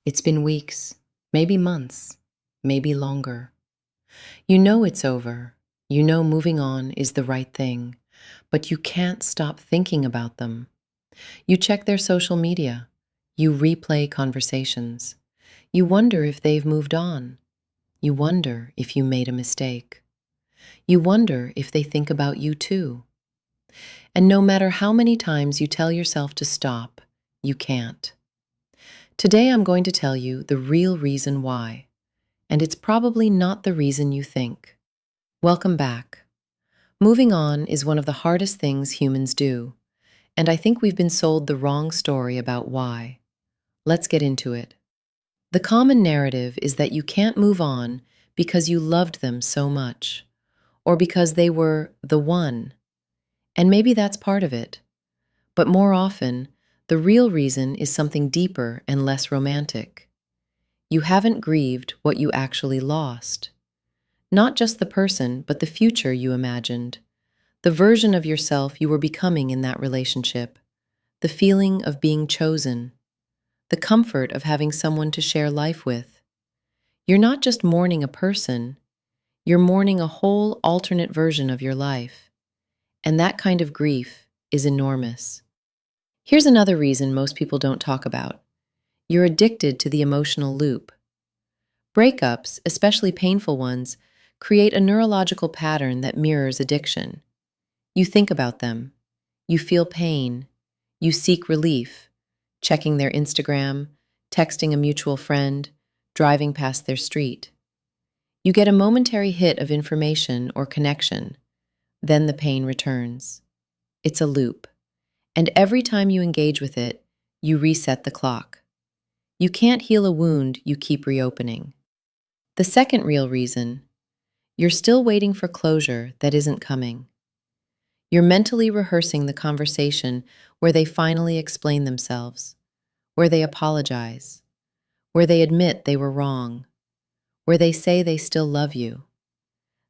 It's been weeks, maybe months, maybe longer. You know it's over. You know moving on is the right thing, but you can't stop thinking about them. You check their social media. You replay conversations. You wonder if they've moved on. You wonder if you made a mistake. You wonder if they think about you too. And no matter how many times you tell yourself to stop, you can't. Today I'm going to tell you the real reason why, and it's probably not the reason you think. Welcome back. Moving on is one of the hardest things humans do, and I think we've been sold the wrong story about why. Let's get into it. The common narrative is that you can't move on because you loved them so much, or because they were the one. And maybe that's part of it. But more often, the real reason is something deeper and less romantic. You haven't grieved what you actually lost. Not just the person, but the future you imagined. The version of yourself you were becoming in that relationship. The feeling of being chosen. The comfort of having someone to share life with. You're not just mourning a person, you're mourning a whole alternate version of your life. And that kind of grief is enormous. Here's another reason most people don't talk about. You're addicted to the emotional loop. Breakups, especially painful ones, create a neurological pattern that mirrors addiction. You think about them. You feel pain. You seek relief, checking their Instagram, texting a mutual friend, driving past their street. You get a momentary hit of information or connection. Then the pain returns. It's a loop. And every time you engage with it, you reset the clock. You can't heal a wound you keep reopening. The second real reason, you're still waiting for closure that isn't coming. You're mentally rehearsing the conversation where they finally explain themselves, where they apologize, where they admit they were wrong, where they say they still love you.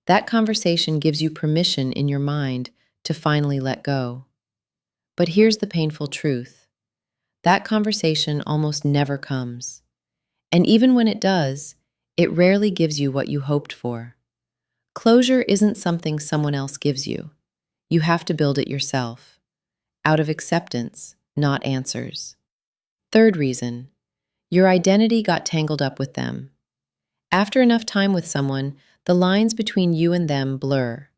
That conversation gives you permission in your mind to finally let go. But here's the painful truth. That conversation almost never comes. And even when it does, it rarely gives you what you hoped for. Closure isn't something someone else gives you. You have to build it yourself, out of acceptance, not answers. Third reason, your identity got tangled up with them. After enough time with someone, the lines between you and them blur.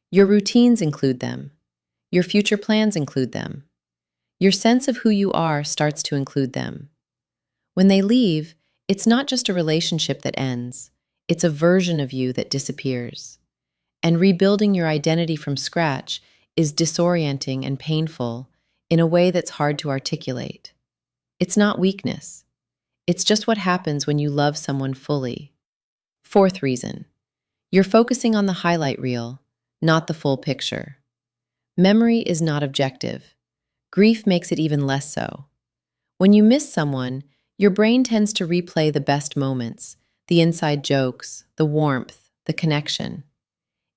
Your routines include them. Your future plans include them. Your sense of who you are starts to include them. When they leave, it's not just a relationship that ends, it's a version of you that disappears. And rebuilding your identity from scratch is disorienting and painful in a way that's hard to articulate. It's not weakness. It's just what happens when you love someone fully. Fourth reason, you're focusing on the highlight reel, not the full picture. Memory is not objective. Grief makes it even less so. When you miss someone, your brain tends to replay the best moments, the inside jokes, the warmth, the connection.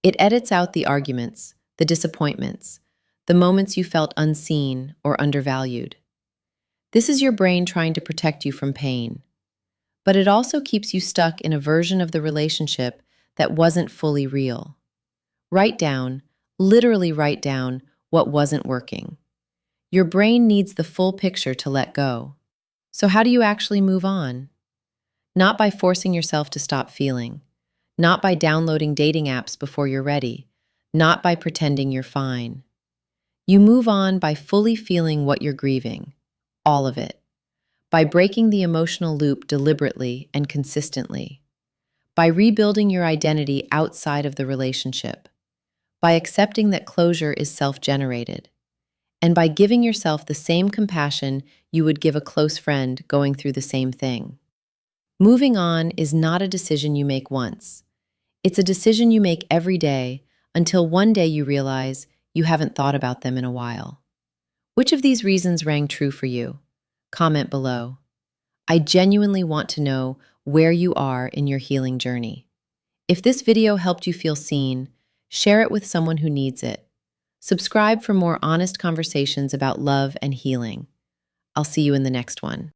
It edits out the arguments, the disappointments, the moments you felt unseen or undervalued. This is your brain trying to protect you from pain. But it also keeps you stuck in a version of the relationship that wasn't fully real. Literally write down what wasn't working. Your brain needs the full picture to let go. So how do you actually move on? Not by forcing yourself to stop feeling. Not by downloading dating apps before you're ready. Not by pretending you're fine. You move on by fully feeling what you're grieving. All of it. By breaking the emotional loop deliberately and consistently. By rebuilding your identity outside of the relationship. By accepting that closure is self-generated. And by giving yourself the same compassion you would give a close friend going through the same thing. Moving on is not a decision you make once. It's a decision you make every day until one day you realize you haven't thought about them in a while. Which of these reasons rang true for you? Comment below. I genuinely want to know where you are in your healing journey. If this video helped you feel seen, share it with someone who needs it. Subscribe for more honest conversations about love and healing. I'll see you in the next one.